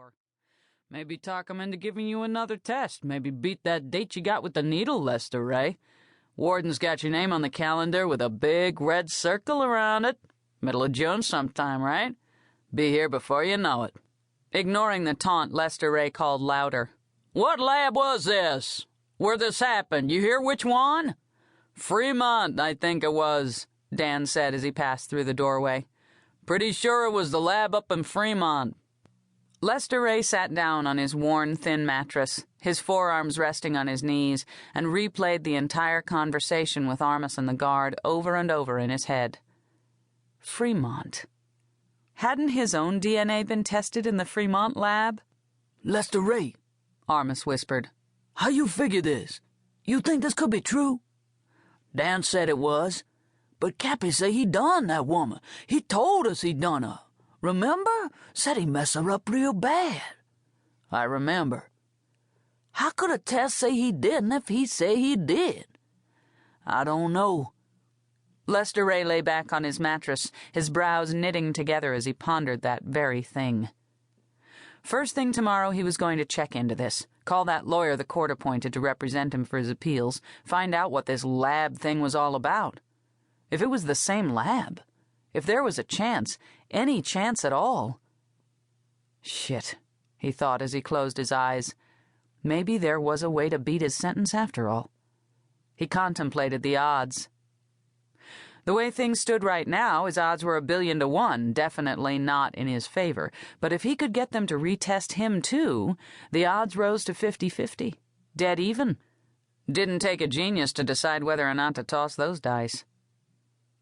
door. Maybe talk him into giving you another test. Maybe beat that date you got with the needle, Lester Ray. Warden's got your name on the calendar with a big red circle around it. Middle of June sometime, right? Be here before you know it. Ignoring the taunt, Lester Ray called louder. What lab was this? Where this happened? You hear which one? Fremont, I think it was, Dan said as he passed through the doorway. Pretty sure it was the lab up in Fremont. Lester Ray sat down on his worn, thin mattress, his forearms resting on his knees, and replayed the entire conversation with Armisen the guard over and over in his head. Fremont. Hadn't his own DNA been tested in the Fremont lab? Lester Ray, Armis whispered. How you figure this? You think this could be true? Dan said it was, but Cappy say he done that woman. He told us he done her. Remember? Said he messed her up real bad. I remember. How could a test say he didn't if he say he did? I don't know. Lester Ray lay back on his mattress, his brows knitting together as he pondered that very thing. First thing tomorrow he was going to check into this, call that lawyer the court appointed to represent him for his appeals, find out what this lab thing was all about. If it was the same lab, if there was a chance, any chance at all. Shit, he thought as he closed his eyes. Maybe there was a way to beat his sentence after all. He contemplated the odds. The way things stood right now, his odds were 1,000,000,000 to 1, definitely not in his favor. But if he could get them to retest him too, the odds rose to 50-50. Dead even. Didn't take a genius to decide whether or not to toss those dice.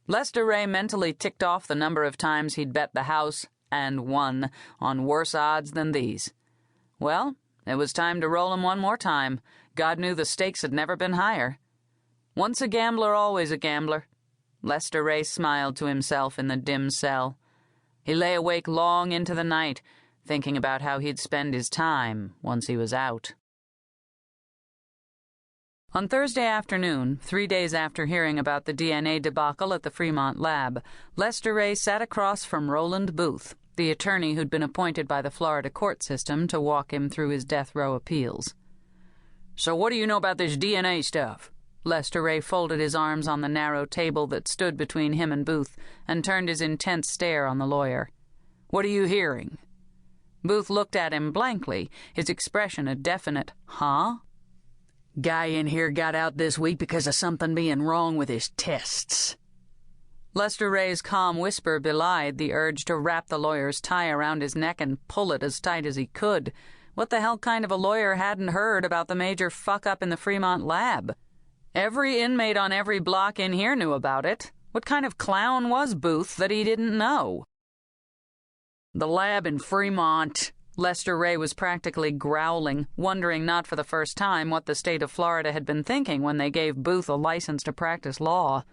Lester Ray mentally ticked off the number of times he'd bet the house, and won, on worse odds than these. Well, it was time to roll him one more time. God knew the stakes had never been higher. Once a gambler, always a gambler. Lester Ray smiled to himself in the dim cell. He lay awake long into the night, thinking about how he'd spend his time once he was out. On Thursday afternoon, 3 days after hearing about the DNA debacle at the Fremont lab, Lester Ray sat across from Roland Booth, the attorney who'd been appointed by the Florida court system to walk him through his death row appeals. So what do you know about this DNA stuff? Lester Ray folded his arms on the narrow table that stood between him and Booth and turned his intense stare on the lawyer. What are you hearing? Booth looked at him blankly, his expression a definite, huh? Guy in here got out this week because of something being wrong with his tests. Lester Ray's calm whisper belied the urge to wrap the lawyer's tie around his neck and pull it as tight as he could. What the hell kind of a lawyer hadn't heard about the major fuck-up in the Fremont lab? Every inmate on every block in here knew about it. What kind of clown was Booth that he didn't know? The lab in Fremont. Lester Ray was practically growling, wondering not for the first time what the state of Florida had been thinking when they gave Booth a license to practice law.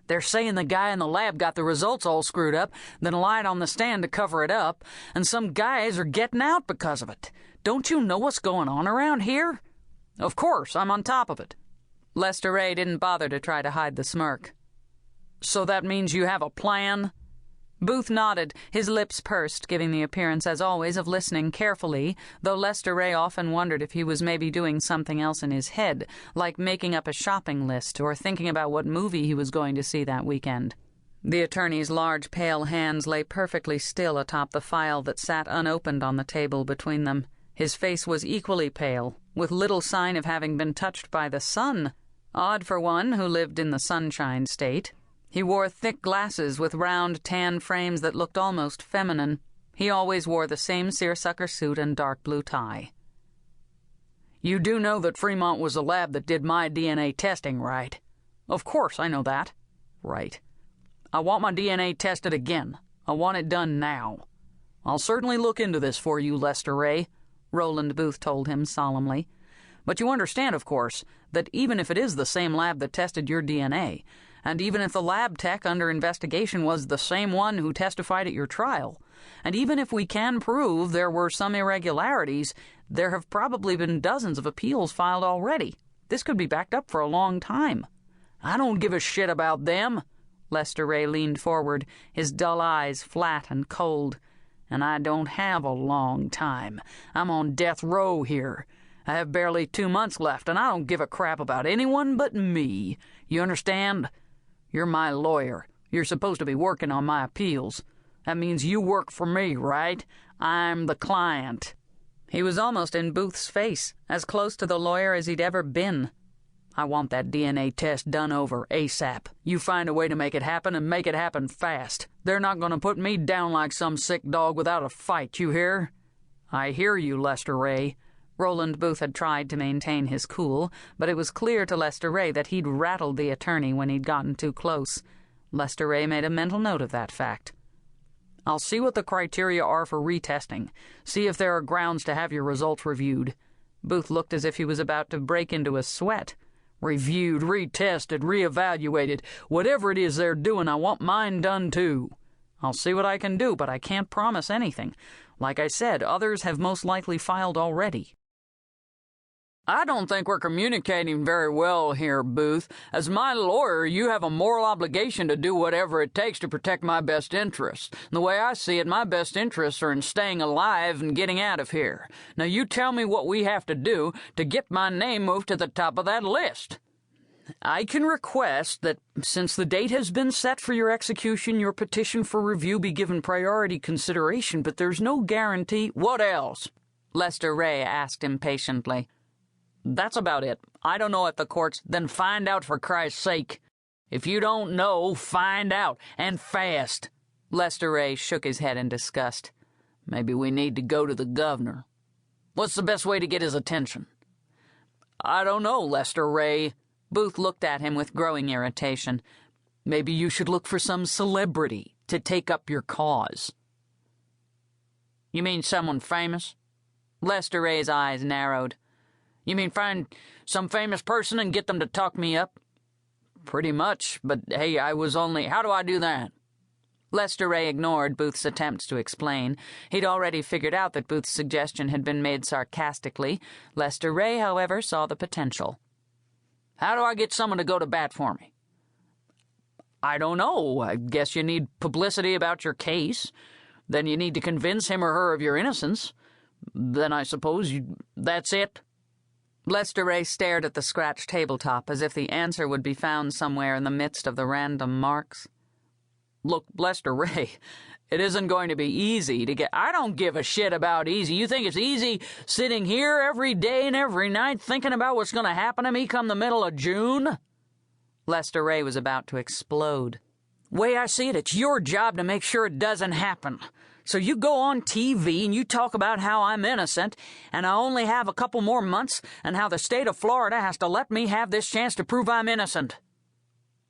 They're saying the guy in the lab got the results all screwed up, then lied on the stand to cover it up, and some guys are getting out because of it. Don't you know what's going on around here? Of course, I'm on top of it. Lester Ray didn't bother to try to hide the smirk. So that means you have a plan? Booth nodded, his lips pursed, giving the appearance, as always, of listening carefully, though Lester Ray often wondered if he was maybe doing something else in his head, like making up a shopping list or thinking about what movie he was going to see that weekend. The attorney's large, pale hands lay perfectly still atop the file that sat unopened on the table between them. His face was equally pale, with little sign of having been touched by the sun. Odd for one who lived in the Sunshine State. He wore thick glasses with round tan frames that looked almost feminine. He always wore the same seersucker suit and dark blue tie. You do know that Fremont was the lab that did my DNA testing, right? Of course I know that. Right. I want my DNA tested again. I want it done now. I'll certainly look into this for you, Lester Ray, Roland Booth told him solemnly. But you understand, of course, that even if it is the same lab that tested your DNA, and even if the lab tech under investigation was the same one who testified at your trial, and even if we can prove there were some irregularities, there have probably been dozens of appeals filed already. This could be backed up for a long time. I don't give a shit about them. Lester Ray leaned forward, his dull eyes flat and cold. And I don't have a long time. I'm on death row here. I have barely 2 months left, and I don't give a crap about anyone but me. You understand? You're my lawyer. You're supposed to be working on my appeals. That means you work for me, right? I'm the client." He was almost in Booth's face, as close to the lawyer as he'd ever been. "I want that DNA test done over ASAP. You find a way to make it happen, and make it happen fast. They're not going to put me down like some sick dog without a fight, you hear?" "I hear you, Lester Ray." Roland Booth had tried to maintain his cool, but it was clear to Lester Ray that he'd rattled the attorney when he'd gotten too close. Lester Ray made a mental note of that fact. "I'll see what the criteria are for retesting. See if there are grounds to have your results reviewed." Booth looked as if he was about to break into a sweat. "Reviewed, retested, reevaluated. Whatever it is they're doing, I want mine done too. I'll see what I can do, but I can't promise anything. Like I said, others have most likely filed already." "I don't think we're communicating very well here, Booth. As my lawyer, you have a moral obligation to do whatever it takes to protect my best interests. The way I see it, my best interests are in staying alive and getting out of here. Now you tell me what we have to do to get my name moved to the top of that list." "I can request that, since the date has been set for your execution, your petition for review be given priority consideration, but there's no guarantee—" "What else?" Lester Ray asked impatiently. "That's about it. I don't know if the courts—" "Then find out, for Christ's sake. If you don't know, find out, and fast." Lester Ray shook his head in disgust. "Maybe we need to go to the governor. What's the best way to get his attention?" "I don't know, Lester Ray." Booth looked at him with growing irritation. "Maybe you should look for some celebrity to take up your cause." "You mean someone famous?" Lester Ray's eyes narrowed. "You mean find some famous person and get them to talk me up?" "Pretty much, but hey, I was only— How do I do that?" Lester Ray ignored Booth's attempts to explain. He'd already figured out that Booth's suggestion had been made sarcastically. Lester Ray, however, saw the potential. "How do I get someone to go to bat for me?" "I don't know. I guess you need publicity about your case. Then you need to convince him or her of your innocence. Then I suppose that's it." Lester Ray stared at the scratched tabletop as if the answer would be found somewhere in the midst of the random marks. "Look, Lester Ray, it isn't going to be easy to get—" "I don't give a shit about easy. You think it's easy sitting here every day and every night thinking about what's going to happen to me come the middle of June?" Lester Ray was about to explode. "Way I see it, it's your job to make sure it doesn't happen. So you go on TV and you talk about how I'm innocent and I only have a couple more months and how the state of Florida has to let me have this chance to prove I'm innocent."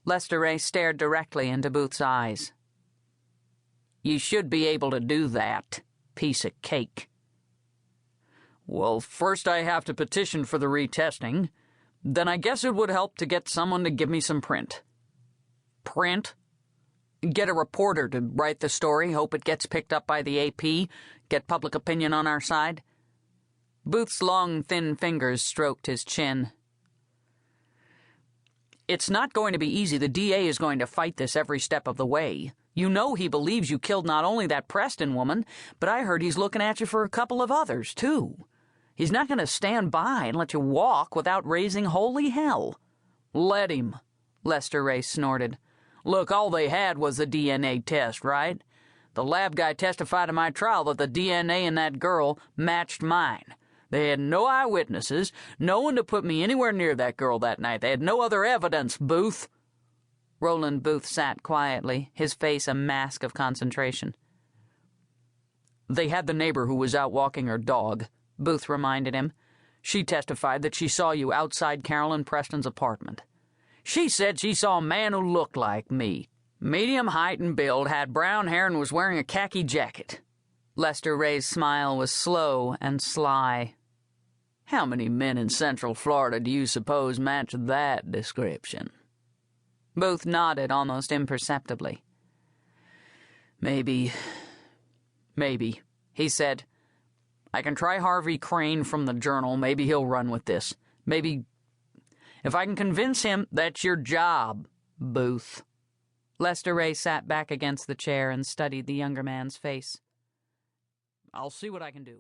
Lester Ray stared directly into Booth's eyes. "You should be able to do that, piece of cake." "Well, first I have to petition for the retesting. Then I guess it would help to get someone to give me some print." "Print?" "Get a reporter to write the story, hope it gets picked up by the AP, get public opinion on our side." Booth's long, thin fingers stroked his chin. "It's not going to be easy. The DA is going to fight this every step of the way. You know he believes you killed not only that Preston woman, but I heard he's looking at you for a couple of others, too. He's not going to stand by and let you walk without raising holy hell." "Let him," Lester Ray snorted. "Look, all they had was the DNA test, right? The lab guy testified in my trial that the DNA in that girl matched mine. They had no eyewitnesses, no one to put me anywhere near that girl that night. They had no other evidence, Booth." Roland Booth sat quietly, his face a mask of concentration. "They had the neighbor who was out walking her dog," Booth reminded him. "She testified that she saw you outside Carolyn Preston's apartment. She said she saw a man who looked like me. Medium height and build, had brown hair, and was wearing a khaki jacket." Lester Ray's smile was slow and sly. "How many men in Central Florida do you suppose match that description?" Booth nodded almost imperceptibly. Maybe, he said. "I can try Harvey Crane from the Journal. Maybe he'll run with this. Maybe... If I can convince him, that's your job, Booth." Lester Ray sat back against the chair and studied the younger man's face. I'll see what I can do.